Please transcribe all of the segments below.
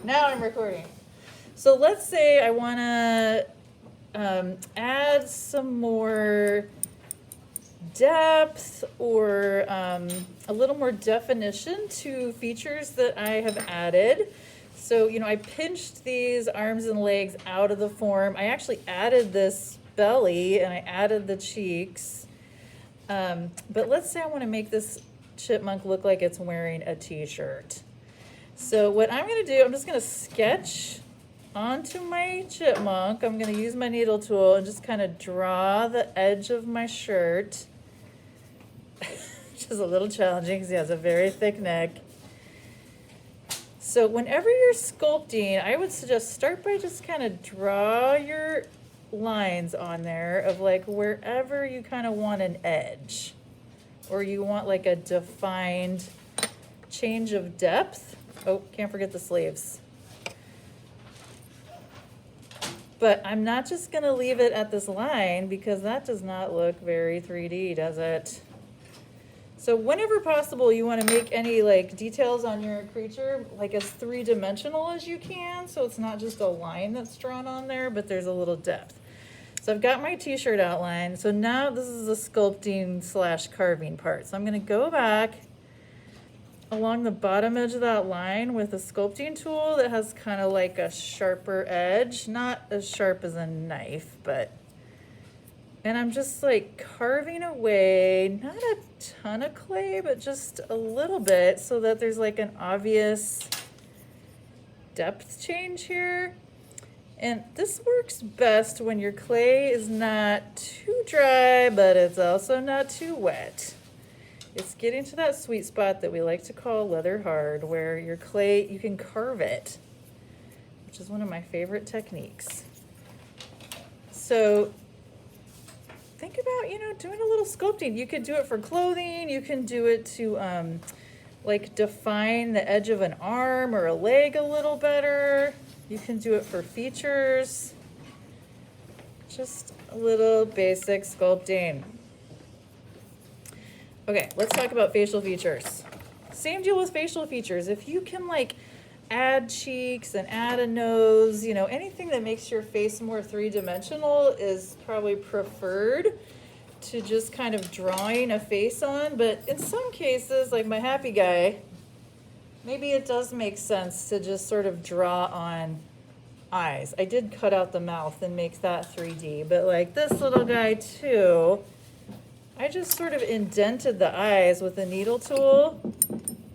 Now I'm recording. So let's say I want to add some more depth or a little more definition to features that I have added. So, you know, I pinched these arms and legs out of the form. I actually added this belly and I added the cheeks. But let's say I want to make this chipmunk look like it's wearing a t-shirt. So what I'm going to do, I'm just going to sketch onto my chipmunk. I'm going to use my needle tool and just kind of draw the edge of my shirt, which is a little challenging because he has a very thick neck. So whenever you're sculpting, I would suggest start by just kind of draw your lines on there of like wherever you kind of want an edge or you want like a defined change of depth. Oh, can't forget the sleeves. But I'm not just going to leave it at this line because that does not look very 3D, does it? So whenever possible, you want to make any like details on your creature like as three-dimensional as you can, so it's not just a line that's drawn on there, but there's a little depth. So I've got my t-shirt outline. So now this is the sculpting / carving part. So I'm going to go back along the bottom edge of that line with a sculpting tool that has kind of like a sharper edge, not as sharp as a knife, but, and I'm just like carving away, not a ton of clay, but just a little bit so that there's like an obvious depth change here. And this works best when your clay is not too dry, but it's also not too wet. It's getting to that sweet spot that we like to call leather hard, where your clay, you can carve it, which is one of my favorite techniques. So think about, you know, doing a little sculpting. You could do it for clothing. You can do it to like define the edge of an arm or a leg a little better. You can do it for features. Just a little basic sculpting. Okay, let's talk about facial features. Same deal with facial features. If you can like add cheeks and add a nose, you know, anything that makes your face more three-dimensional is probably preferred to just kind of drawing a face on. But in some cases, like my happy guy, maybe it does make sense to just sort of draw on eyes. I did cut out the mouth and make that 3D, but like this little guy too, I just sort of indented the eyes with a needle tool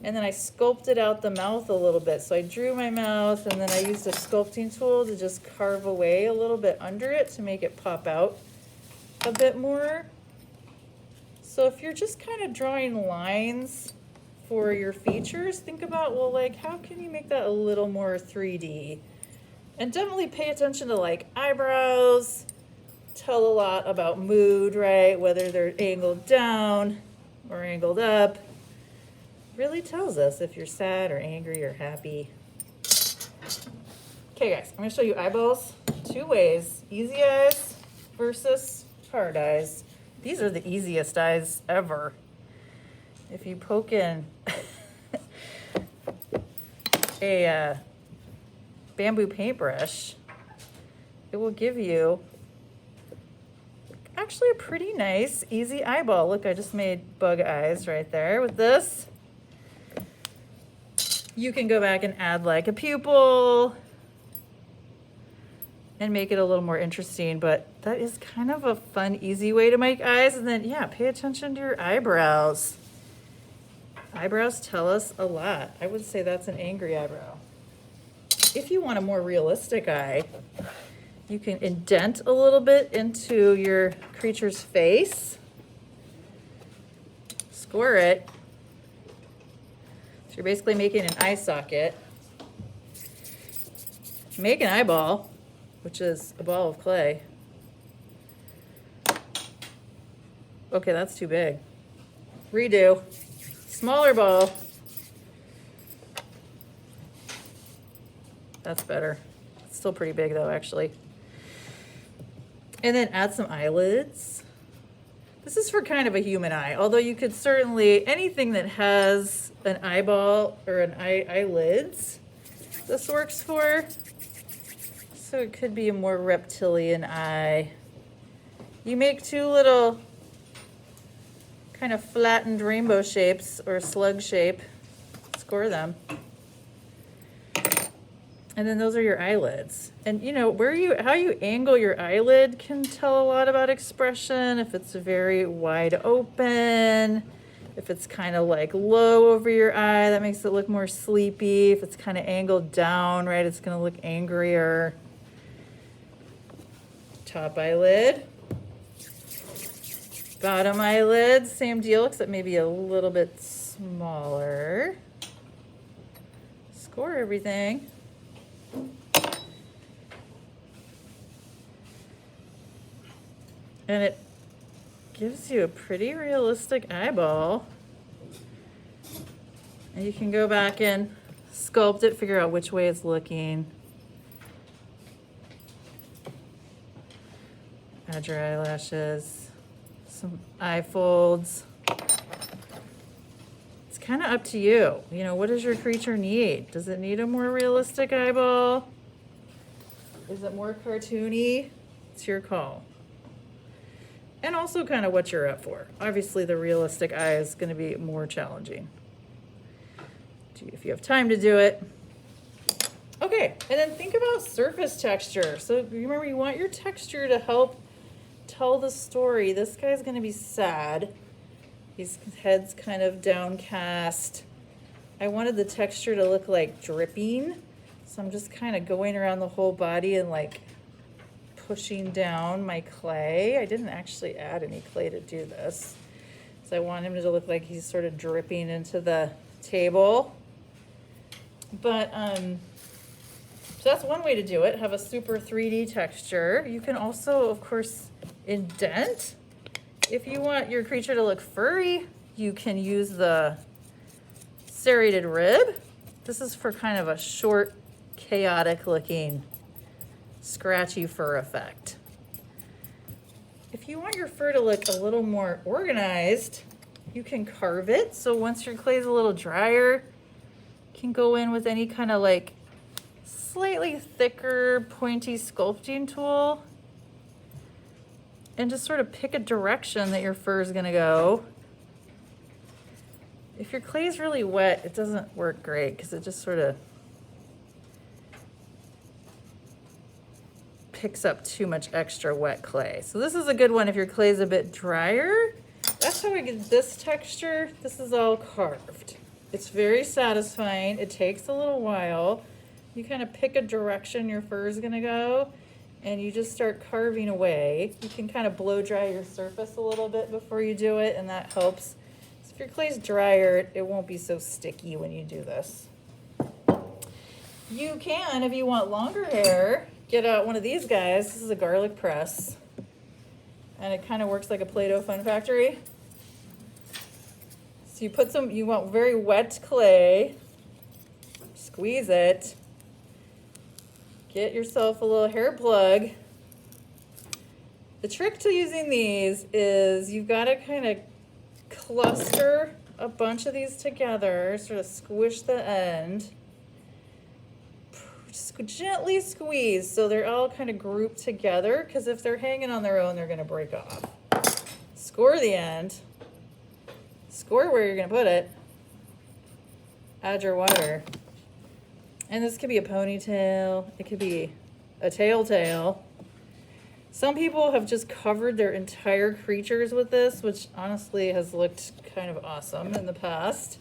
and then I sculpted out the mouth a little bit. So I drew my mouth and then I used a sculpting tool to just carve away a little bit under it to make it pop out a bit more. So if you're just kind of drawing lines for your features, think about, well, like, how can you make that a little more 3D? And definitely pay attention to like eyebrows. Tell a lot about mood, right? Whether they're angled down or angled up. Really tells us if you're sad or angry or happy. Okay guys, I'm gonna show you eyeballs two ways. Easy eyes versus hard eyes. These are the easiest eyes ever. If you poke in a bamboo paintbrush, it will give you actually a pretty nice, easy eyeball. Look, I just made bug eyes right there with this. You can go back and add like a pupil and make it a little more interesting, but that is kind of a fun, easy way to make eyes. And then, yeah, pay attention to your eyebrows. Eyebrows tell us a lot. I would say that's an angry eyebrow. If you want a more realistic eye, you can indent a little bit into your creature's face, score it. So you're basically making an eye socket. Make an eyeball, which is a ball of clay. Okay, that's too big. Redo. Smaller ball. That's better. It's still pretty big though, actually. And then add some eyelids. This is for kind of a human eye, although you could certainly, anything that has an eyeball or an eyelids this works for. So it could be a more reptilian eye. You make two little kind of flattened rainbow shapes or slug shape, score them. And then those are your eyelids. And you know, how you angle your eyelid can tell a lot about expression. If it's very wide open, if it's kind of like low over your eye, that makes it look more sleepy. If it's kind of angled down, right, it's gonna look angrier. Top eyelid. Bottom eyelid, same deal, except maybe a little bit smaller. Score everything. And it gives you a pretty realistic eyeball. And you can go back and sculpt it, figure out which way it's looking. Add your eyelashes, some eye folds. It's kind of up to you. You know, what does your creature need? Does it need a more realistic eyeball? Is it more cartoony? It's your call. And also kind of what you're up for. Obviously the realistic eye is going to be more challenging if you have time to do it. Okay, and then think about surface texture. So remember, you want your texture to help tell the story. This guy's going to be sad. His head's kind of downcast. I wanted the texture to look like dripping. So I'm just kind of going around the whole body and like pushing down my clay. I didn't actually add any clay to do this. So I want him to look like he's sort of dripping into the table. But, so that's one way to do it, have a super 3D texture. You can also, of course, indent. If you want your creature to look furry, you can use the serrated rib. This is for kind of a short, chaotic looking scratchy fur effect. If you want your fur to look a little more organized, you can carve it. So once your clay is a little drier, you can go in with any kind of like slightly thicker, pointy sculpting tool and just sort of pick a direction that your fur is gonna go. If your clay is really wet, it doesn't work great because it just sort of picks up too much extra wet clay. So this is a good one if your clay is a bit drier. That's how we get this texture. This is all carved. It's very satisfying. It takes a little while. You kind of pick a direction your fur is gonna go and you just start carving away. You can kind of blow dry your surface a little bit before you do it, and that helps. So if your clay's drier, it won't be so sticky when you do this. You can, if you want longer hair, get out one of these guys. This is a garlic press. And it kind of works like a Play-Doh Fun Factory. So you put some, you want very wet clay, squeeze it, get yourself a little hair plug. The trick to using these is you've got to kind of cluster a bunch of these together, sort of squish the end. Just gently squeeze so they're all kind of grouped together, because if they're hanging on their own, they're going to break off. Score the end. Score where you're going to put it. Add your wire. And this could be a ponytail. It could be a tail. Some people have just covered their entire creatures with this, which honestly has looked kind of awesome in the past.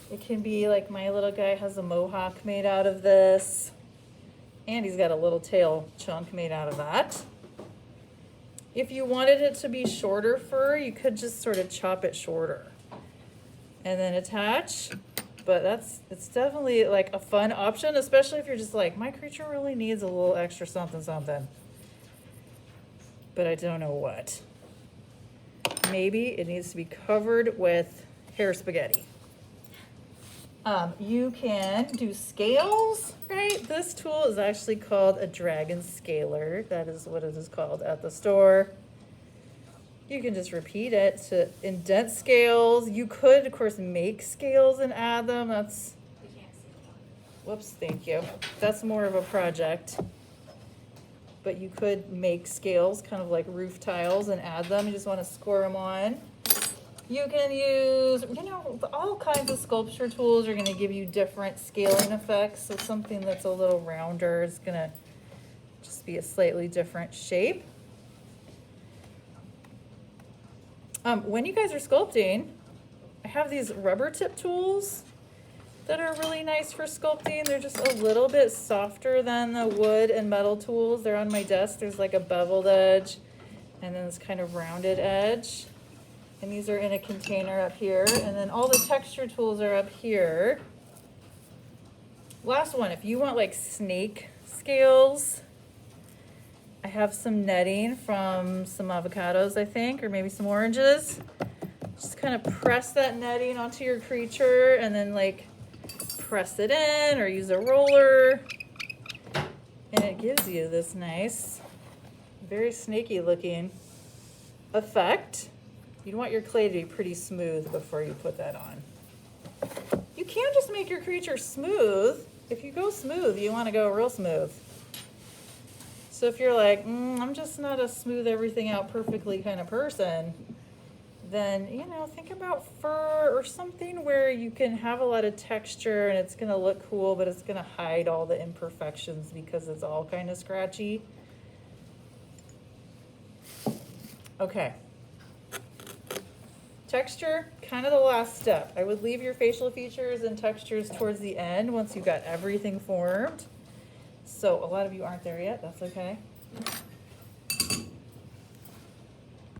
It can be like my little guy has a mohawk made out of this. And he's got a little tail chunk made out of that. If you wanted it to be shorter fur, you could just sort of chop it shorter and then attach. But it's definitely like a fun option, especially if you're just like, my creature really needs a little extra something, but I don't know what. Maybe it needs to be covered with hair spaghetti. You can do scales, right? This tool is actually called a dragon scaler. That is what it is called at the store. You can just repeat it to indent scales. You could, of course, make scales and add them. Whoops, thank you. That's more of a project. But you could make scales, kind of like roof tiles, and add them. You just want to score them on. You can use, all kinds of sculpture tools are going to give you different scaling effects. So something that's a little rounder is going to just be a slightly different shape. When you guys are sculpting, I have these rubber tip tools that are really nice for sculpting. They're just a little bit softer than the wood and metal tools. They're on my desk. There's like a beveled edge and then this kind of rounded edge. And these are in a container up here. And then all the texture tools are up here. Last one, if you want like snake scales, I have some netting from some avocados, I think, or maybe some oranges. Just kind of press that netting onto your creature and then like press it in or use a roller. And it gives you this nice, very snaky looking effect. You want your clay to be pretty smooth before you put that on. You can just make your creature smooth. If you go smooth, you want to go real smooth. So if you're like, I'm just not a smooth everything out perfectly kind of person, then, think about fur or something where you can have a lot of texture and it's going to look cool, but it's going to hide all the imperfections because it's all kind of scratchy. Okay. Texture, kind of the last step. I would leave your facial features and textures towards the end once you've got everything formed. So a lot of you aren't there yet, that's okay.